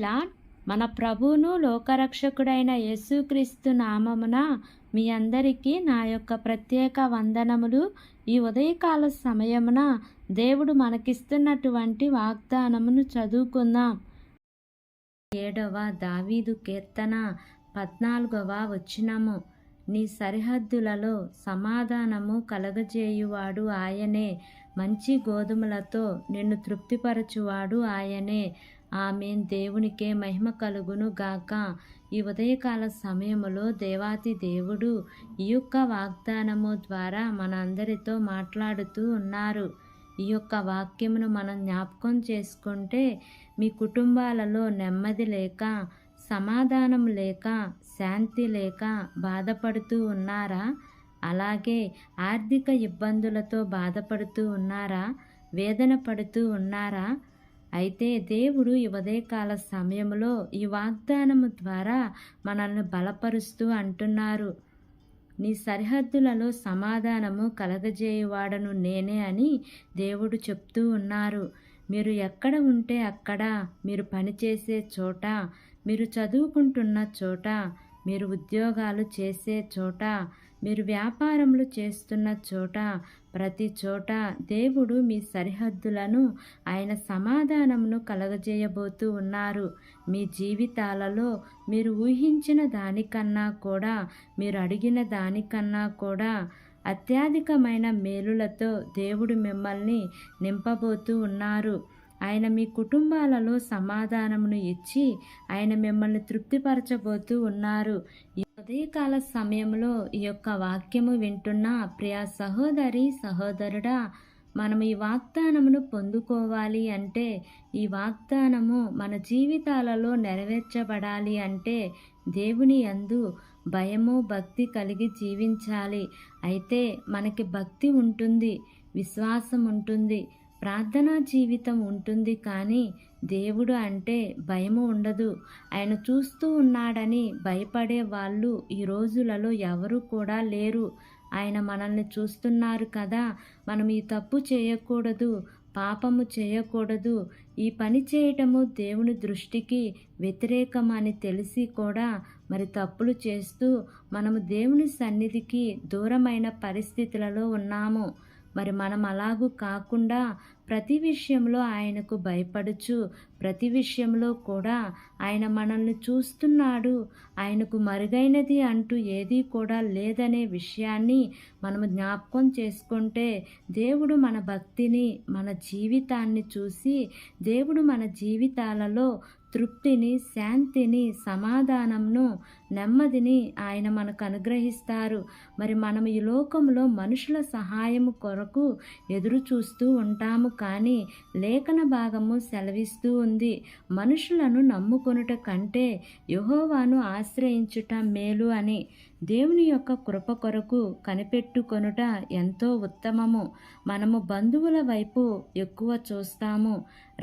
Lord. మన ప్రభువును లోకరక్షకుడైన యేసుక్రీస్తు నామమున మీ అందరికీ నా యొక్క ప్రత్యేక వందనములు. ఈ ఉదయకాల సమయమున దేవుడు మనకిస్తున్నటువంటి వాగ్దానమును చదువుకుందాం. 7వ దావీదు కీర్తన 14వ వచనము. నీ సరిహద్దులలో సమాధానము కలగజేయువాడు ఆయనే, మంచి గోధుమలతో నిన్ను తృప్తిపరచువాడు ఆయనే. ఆమేన్. దేవునికే మహిమ కలుగును గాక. ఈ ఉదయకాల సమయములో దేవాతి దేవుడు ఈ యొక్క వాగ్దానము ద్వారా మన అందరితో మాట్లాడుతూ ఉన్నారు. ఈ యొక్క వాక్యమును మనం జ్ఞాపకం చేసుకుంటే మీ కుటుంబాలలో నెమ్మది లేక, సమాధానం లేక, శాంతి లేక బాధపడుతూ ఉన్నారా? అలాగే ఆర్థిక ఇబ్బందులతో బాధపడుతూ ఉన్నారా? వేదన పడుతూ ఉన్నారా? అయితే దేవుడు ఈ ఉదయకాల సమయంలో ఈ వాగ్దానము ద్వారా మనల్ని బలపరుస్తూ అంటున్నారు. నీ సరిహద్దులలో సమాధానము కలగజేయువాడను నేనే అని దేవుడు చెప్తూ ఉన్నారు. మీరు ఎక్కడ ఉంటే అక్కడ, మీరు పనిచేసే చోట, మీరు చదువుకుంటున్న చోట, మీరు ఉద్యోగాలు చేసే చోట, మీరు వ్యాపారములు చేస్తున్న చోట, ప్రతి చోట దేవుడు మీ సరిహద్దులను ఆయన సమాధానమును కలగజేయబోతూ ఉన్నారు. మీ జీవితాలలో మీరు ఊహించిన దానికన్నా కూడా, మీరు అడిగిన దానికన్నా కూడా అత్యధికమైన మేలులతో దేవుడు మిమ్మల్ని నింపబోతూ ఉన్నారు. ఆయన మీ కుటుంబాలలో సమాధానమును ఇచ్చి ఆయన మిమ్మల్ని తృప్తిపరచబోతూ ఉన్నారు. ఈ ఉదయకాల సమయంలో ఈ యొక్క వాక్యము వింటున్న ప్రియ సహోదరి సహోదరుడా, మనం ఈ వాగ్దానమును పొందుకోవాలి అంటే, ఈ వాగ్దానము మన జీవితాలలో నెరవేర్చబడాలి అంటే దేవుని యందు భయము భక్తి కలిగి జీవించాలి. అయితే మనకి భక్తి ఉంటుంది, విశ్వాసం ఉంటుంది, ప్రార్థనా జీవితం ఉంటుంది, కానీ దేవుడు అంటే భయము ఉండదు. ఆయన చూస్తూ ఉన్నాడని భయపడే వాళ్ళు ఈ రోజులలో ఎవరు కూడా లేరు. ఆయన మనల్ని చూస్తున్నారు కదా, మనం ఈ తప్పు చేయకూడదు, పాపము చేయకూడదు, ఈ పని చేయటము దేవుని దృష్టికి వ్యతిరేకమని తెలిసి కూడా మరి తప్పులు చేస్తూ మనము దేవుని సన్నిధికి దూరమైన పరిస్థితులలో ఉన్నాము. మరి మనం అలాగూ కాకుండా ప్రతి విషయంలో ఆయనకు భయపడుచు, ప్రతి విషయంలో కూడా ఆయన మనల్ని చూస్తున్నాడు, ఆయనకు మరుగైనది అంటూ ఏదీ కూడా లేదనే విషయాన్ని మనము జ్ఞాపకం చేసుకుంటే దేవుడు మన భక్తిని, మన జీవితాన్ని చూసి దేవుడు మన జీవితాలలో తృప్తిని, శాంతిని, సమాధానంను, నెమ్మదిని ఆయన మనకు అనుగ్రహిస్తారు. మరి మనం ఈ లోకంలో మనుషుల సహాయం కొరకు ఎదురు చూస్తూ ఉంటాము, కానీ లేఖన భాగము సెలవిస్తూ ఉంది, మనుషులను నమ్ముకొనుట కంటే యెహోవాను ఆశ్రయించుట మేలు అని. దేవుని యొక్క కృప కొరకు కనిపెట్టుకొనుట ఎంతో ఉత్తమము. మనము బంధువుల వైపు ఎక్కువ చూస్తాము,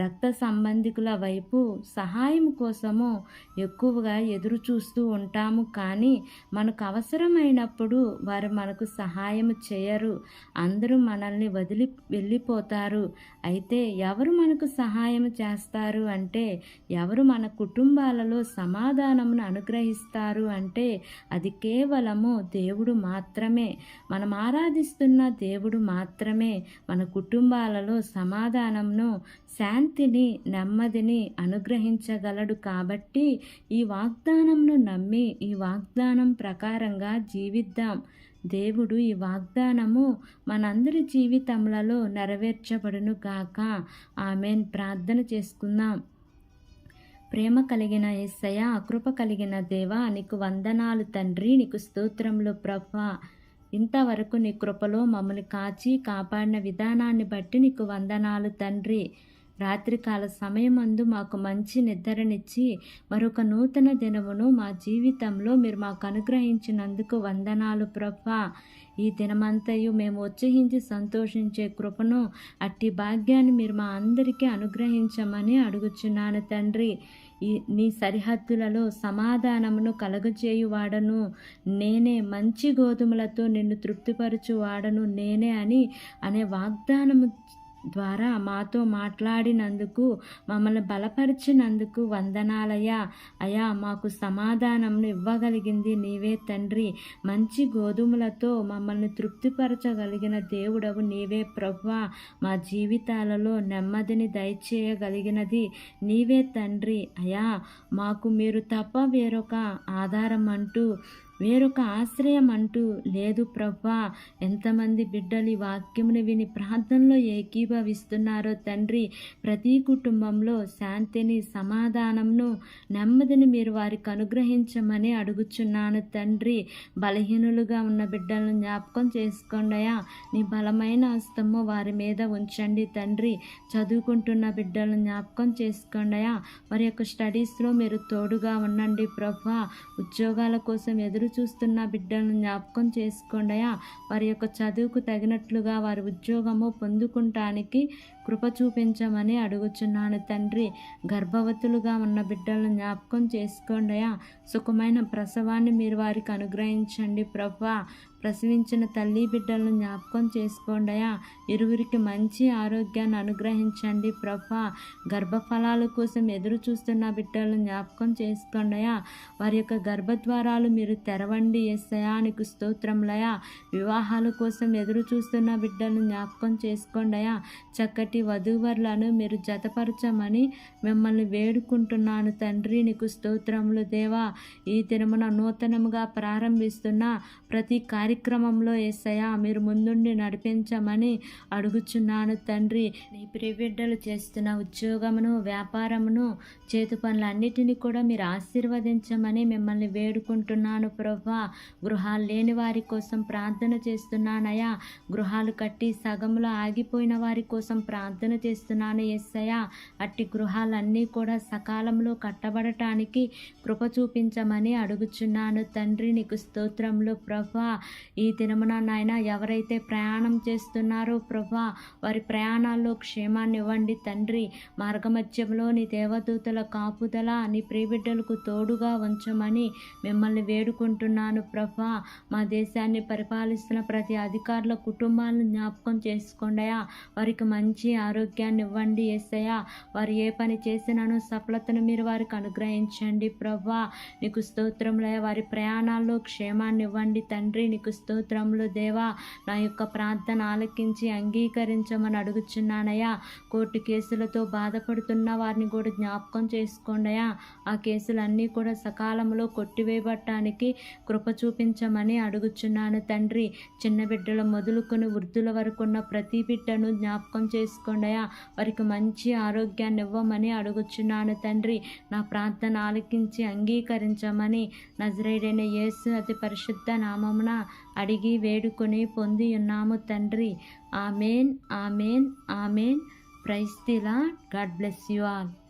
రక్త సంబంధికుల వైపు సహాయం కోసము ఎక్కువగా ఎదురు చూస్తూ ఉంటాము, కానీ మనకు అవసరమైనప్పుడు వారు మనకు సహాయం చేయరు. అందరూ మనల్ని వదిలి వెళ్ళిపోతారు. అయితే ఎవరు మనకు సహాయం చేస్తారు అంటే, ఎవరు మన కుటుంబాలలో సమాధానమును అనుగ్రహిస్తారు అంటే అది కేవలము దేవుడు మాత్రమే. మనం ఆరాధిస్తున్న దేవుడు మాత్రమే మన కుటుంబాలలో సమాధానంను, శాంతిని, నెమ్మదిని అనుగ్రహించగలడు. కాబట్టి ఈ వాగ్దానంను నమ్మి ఈ వాగ్దానం ప్రకారంగా జీవిద్దాం. దేవుడు ఈ వాగ్దానము మనందరి జీవితములలో నెరవేర్చబడును గాక. ఆమేన్. ప్రార్థన చేసుకుందాం. ప్రేమ కలిగిన యేసయ్యా, కృప కలిగిన దేవా, నీకు వందనాలు తండ్రి, నీకు స్తోత్రములు ప్రభువా. ఇంతవరకు నీ కృపలో మమ్మల్ని కాచి కాపాడిన విధానాన్ని బట్టి నీకు వందనాలు తండ్రి. రాత్రికాల సమయమందు మాకు మంచి నిద్రనిచ్చి మరొక నూతన దినమును మా జీవితంలో మీరు మాకు అనుగ్రహించినందుకు వందనాలు ప్రభువా. ఈ దినమంతయు మేము ఉత్సహించి సంతోషించే కృపను, అట్టి భాగ్యాన్ని మీరు మా అందరికీ అనుగ్రహించమని అడుగుచున్నాను తండ్రి. నీ సరిహద్దులలో సమాధానమును కలగజేయువాడను నేనే, మంచి గోధుమలతో నిన్ను తృప్తిపరచువాడను నేనే అనే వాగ్దానము ద్వారా మాతో మాట్లాడినందుకు, మమ్మల్ని బలపరిచినందుకు వందనాలయ్యా. అయా, మాకు సమాధానంను ఇవ్వగలిగింది నీవే తండ్రి. మంచి గోధుమలతో మమ్మల్ని తృప్తిపరచగలిగిన దేవుడవు నీవే ప్రభువా. మా జీవితాలలో నెమ్మదిని దయచేయగలిగినది నీవే తండ్రి. అయా, మాకు మీరు తప్ప వేరొక ఆధారం అంటూ, వేరొక ఆశ్రయం అంటూ లేదు ప్రభువా. ఎంతమంది బిడ్డలు ఈ వాక్యమును విని ప్రార్థనలో ఏకీభవిస్తున్నారో తండ్రి, ప్రతి కుటుంబంలో శాంతిని, సమాధానంను, నెమ్మదిని మీరు వారికి అనుగ్రహించమని అడుగుచున్నాను తండ్రి. బలహీనులుగా ఉన్న బిడ్డలను జ్ఞాపకం చేసుకోండియా. నీ బలమైన హస్తము వారి మీద ఉంచండి తండ్రి. చదువుకుంటున్న బిడ్డలను జ్ఞాపకం చేసుకోండియా. వారి యొక్క స్టడీస్లో మీరు తోడుగా ఉండండి ప్రభువా. ఉద్యోగాల కోసం ఎదురు చూస్తున్న బిడ్డలను జ్ఞాపకం చేసుకోండియా. వారి యొక్క చదువుకు తగినట్లుగా వారి ఉద్యోగము పొందుకుంటానికి కృప చూపించమని అడుగుచున్నాను తండ్రి. గర్భవతులుగా ఉన్న బిడ్డలను జ్ఞాపకం చేసుకోండియా. సుఖమైన ప్రసవాన్ని మీరు వారికి అనుగ్రహించండి ప్రభువా. ప్రసవించిన తల్లి బిడ్డలను జ్ఞాపకం చేసుకోండియా. ఇరువురికి మంచి ఆరోగ్యాన్ని అనుగ్రహించండి ప్రభువా. గర్భఫలాల కోసం ఎదురు చూస్తున్న బిడ్డలను జ్ఞాపకం చేసుకోండియా. వారి యొక్క గర్భద్వారాలు మీరు తెరవండి యేసయ్యా. నీకు స్తోత్రములయా. వివాహాల కోసం ఎదురు చూస్తున్న బిడ్డలను జ్ఞాపకం చేసుకోండియా. చక్కటి వధూవరులను మీరు జతపరచమని మిమ్మల్ని వేడుకుంటున్నాను తండ్రి. నీకు స్తోత్రములు దేవా. ఈ దినమున నూతనముగా ప్రారంభిస్తున్న ప్రతి కార్యక్రమంలో యేసయ్యా మీరు ముందుండి నడిపించమని అడుగుచున్నాను తండ్రి. నీ ప్రియబిడ్డలు చేస్తున్న ఉద్యోగమును, వ్యాపారమును, చేతు పనులన్నిటినీ కూడా మీరు ఆశీర్వదించమని మిమ్మల్ని వేడుకుంటున్నాను ప్రభువా. గృహాలు లేని వారి కోసం ప్రార్థన చేస్తున్నానయ్యా. గృహాలు కట్టి సగంలో ఆగిపోయిన వారి కోసం ప్రార్థన చేస్తున్నాను యేసయ్యా. అట్టి గృహాలన్నీ కూడా సకాలంలో కట్టబడటానికి కృప చూపించమని అడుగుచున్నాను తండ్రి. నీకు స్తోత్రములు ప్రభువా. ఈ దినమున నాయన ఎవరైతే ప్రయాణం చేస్తున్నారో ప్రభువా, వారి ప్రయాణాల్లో క్షేమాన్ని ఇవ్వండి తండ్రి. మార్గమధ్యంలో నీ దేవదూతల కాపుదల నీ ప్రియబిడ్డలకు తోడుగా ఉంచమని మిమ్మల్ని వేడుకుంటున్నాను ప్రభువా. మా దేశాన్ని పరిపాలిస్తున్న ప్రతి అధికారుల కుటుంబాలను జ్ఞాపకం చేసుకోండియా. వారికి మంచి ఆరోగ్యాన్ని ఇవ్వండి యేసయ్యా. వారు ఏ పని చేసినానో సఫలతను మీరు వారికి అనుగ్రహించండి ప్రభువా. నీకు స్తోత్రములయ్యా. వారి ప్రయాణాల్లో క్షేమాన్ని ఇవ్వండి తండ్రి. నీకు స్తోత్రములు దేవా. నా యొక్క ప్రార్థన ఆలకించి అంగీకరించమని అడుగుచున్నానయ్యా. కోర్టు కేసులతో బాధపడుతున్న వారిని కూడా జ్ఞాపకం చేసుకోండియా. ఆ కేసులన్నీ కూడా సకాలంలో కొట్టివేయబట్టానికి కృప చూపించమని అడుగుచున్నాను తండ్రి. చిన్న బిడ్డల మొదలుకొని వృద్ధుల వరకు ఉన్న ప్రతి బిడ్డను జ్ఞాపకం చేసుకోండియా. వారికి మంచి ఆరోగ్యాన్ని ఇవ్వమని అడుగుచున్నాను తండ్రి. నా ప్రార్థన ఆలకించి అంగీకరించమని నజరేయుడైన యేసు అతి పరిశుద్ధ నామమున అడిగి వేడుకొని పొంది ఉన్నాము తండ్రి. Amen, amen, amen. Praise the lord. God bless you all.